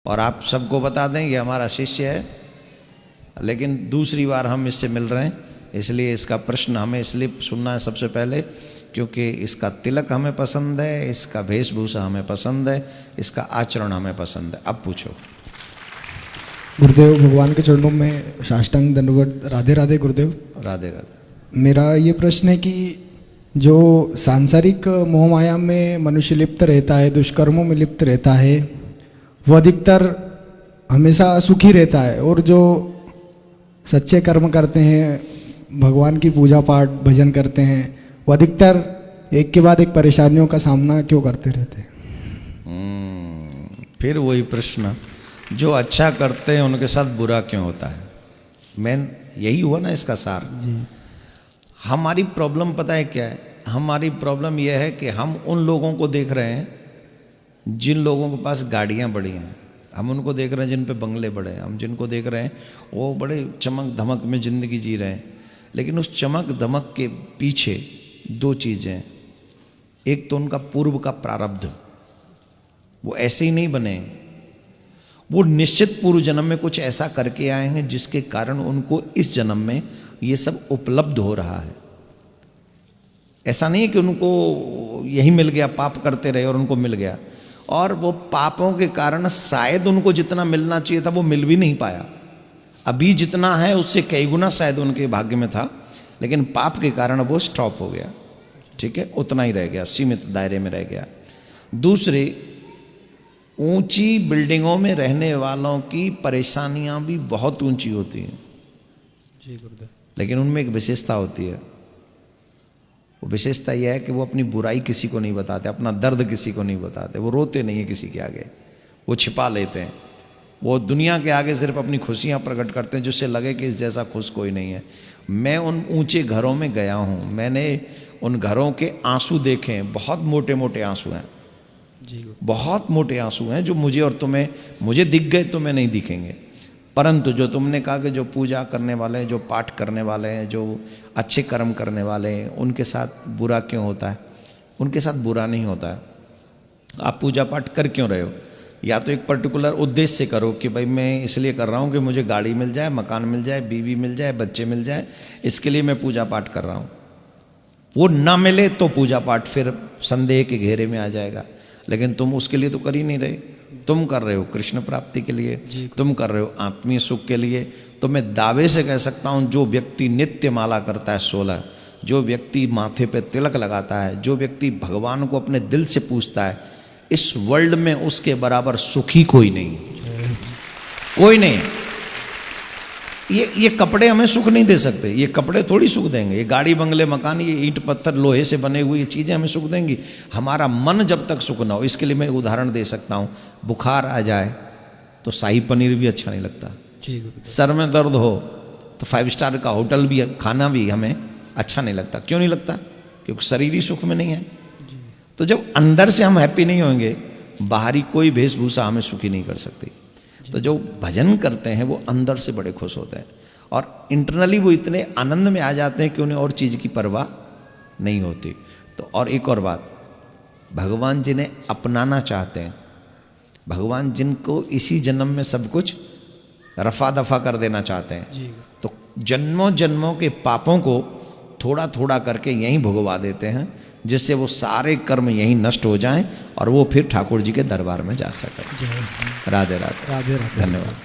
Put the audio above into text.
और आप सबको बता दें ये हमारा शिष्य है, लेकिन दूसरी बार हम इससे मिल रहे हैं, इसलिए इसका प्रश्न हमें इसलिए सुनना है सबसे पहले क्योंकि इसका तिलक हमें पसंद है, इसका वेशभूषा हमें पसंद है, इसका आचरण हमें पसंद है। अब पूछो। गुरुदेव, भगवान के चरणों में साष्टांग दंडवत। राधे राधे गुरुदेव। राधे राधे। मेरा ये प्रश्न है कि जो सांसारिक मोह माया में मनुष्य लिप्त रहता है, दुष्कर्मों में लिप्त रहता है, वो अधिकतर हमेशा सुखी रहता है, और जो सच्चे कर्म करते हैं, भगवान की पूजा पाठ भजन करते हैं, वो अधिकतर एक के बाद एक परेशानियों का सामना क्यों करते रहते हैं? फिर वही प्रश्न, जो अच्छा करते हैं उनके साथ बुरा क्यों होता है? मेन यही हुआ ना इसका सार जी। हमारी प्रॉब्लम पता है क्या है? हमारी प्रॉब्लम यह है कि हम उन लोगों को देख रहे हैं जिन लोगों के पास गाड़ियां बड़ी हैं, हम उनको देख रहे हैं जिन पे बंगले बड़े हैं, हम जिनको देख रहे हैं वो बड़े चमक धमक में ज़िंदगी जी रहे हैं, लेकिन उस चमक धमक के पीछे दो चीज़ें हैं। एक तो उनका पूर्व का प्रारब्ध, वो ऐसे ही नहीं बने, वो निश्चित पूर्व जन्म में कुछ ऐसा करके आए हैं जिसके कारण उनको इस जन्म में ये सब उपलब्ध हो रहा है। ऐसा नहीं है कि उनको यही मिल गया, पाप करते रहे और उनको मिल गया, और वो पापों के कारण शायद उनको जितना मिलना चाहिए था वो मिल भी नहीं पाया। अभी जितना है उससे कई गुना शायद उनके भाग्य में था, लेकिन पाप के कारण वो स्टॉप हो गया। ठीक है, उतना ही रह गया, सीमित दायरे में रह गया। दूसरे, ऊंची बिल्डिंगों में रहने वालों की परेशानियां भी बहुत ऊंची होती हैं जी गुरुदेव, लेकिन उनमें एक विशेषता होती है। वो विशेषता यह है कि वो अपनी बुराई किसी को नहीं बताते, अपना दर्द किसी को नहीं बताते, वो रोते नहीं है किसी के आगे, वो छिपा लेते हैं। वो दुनिया के आगे सिर्फ अपनी खुशियां प्रकट करते हैं जिससे लगे कि इस जैसा खुश कोई नहीं है। मैं उन ऊंचे घरों में गया हूँ, मैंने उन घरों के आंसू देखे हैं, बहुत मोटे मोटे आंसू हैं जी, बहुत मोटे आंसू हैं जो मुझे और तुम्हें, मुझे दिख गए, तुम्हें नहीं दिखेंगे। परंतु जो तुमने कहा कि जो पूजा करने वाले हैं, जो पाठ करने वाले हैं, जो अच्छे कर्म करने वाले हैं, उनके साथ बुरा क्यों होता है? उनके साथ बुरा नहीं होता है। आप पूजा पाठ कर क्यों रहे हो? या तो एक पर्टिकुलर उद्देश्य से करो कि भाई मैं इसलिए कर रहा हूँ कि मुझे गाड़ी मिल जाए, मकान मिल जाए, बीवी मिल जाए, बच्चे मिल जाए, इसके लिए मैं पूजा पाठ कर रहा हूँ। वो ना मिले तो पूजा पाठ फिर संदेह के घेरे में आ जाएगा, लेकिन तुम उसके लिए तो कर ही नहीं रहे। तुम कर रहे हो कृष्ण प्राप्ति के लिए, तुम कर रहे हो आत्मीय सुख के लिए। तो मैं दावे से कह सकता हूँ, जो व्यक्ति नित्य माला करता है 16, जो व्यक्ति माथे पे तिलक लगाता है, जो व्यक्ति भगवान को अपने दिल से पूछता है, इस वर्ल्ड में उसके बराबर सुखी कोई नहीं, कोई नहीं। ये कपड़े हमें सुख नहीं दे सकते, ये कपड़े थोड़ी सुख देंगे, ये गाड़ी बंगले मकान, ये ईंट पत्थर लोहे से बने हुए ये चीज़ें हमें सुख देंगी। हमारा मन जब तक सुख ना हो, इसके लिए मैं उदाहरण दे सकता हूँ। बुखार आ जाए तो शाही पनीर भी अच्छा नहीं लगता, सर में दर्द हो तो 5 स्टार का होटल भी, खाना भी हमें अच्छा नहीं लगता। क्यों नहीं लगता? क्योंकि शरीर ही सुख में नहीं है। तो जब अंदर से हम हैप्पी नहीं होंगे, बाहरी कोई वेशभूषा हमें सुखी नहीं कर सकती। तो जो भजन करते हैं वो अंदर से बड़े खुश होते हैं, और इंटरनली वो इतने आनंद में आ जाते हैं कि उन्हें और चीज़ की परवाह नहीं होती। तो और एक और बात, भगवान जिन्हें अपनाना चाहते हैं, भगवान जिनको इसी जन्म में सब कुछ रफा दफा कर देना चाहते हैं, तो जन्मों जन्मों के पापों को थोड़ा थोड़ा करके यहीं भुगवा देते हैं, जिससे वो सारे कर्म यहीं नष्ट हो जाएं और वो फिर ठाकुर जी के दरबार में जा सकें। राधे राधे। राधे राधे। धन्यवाद।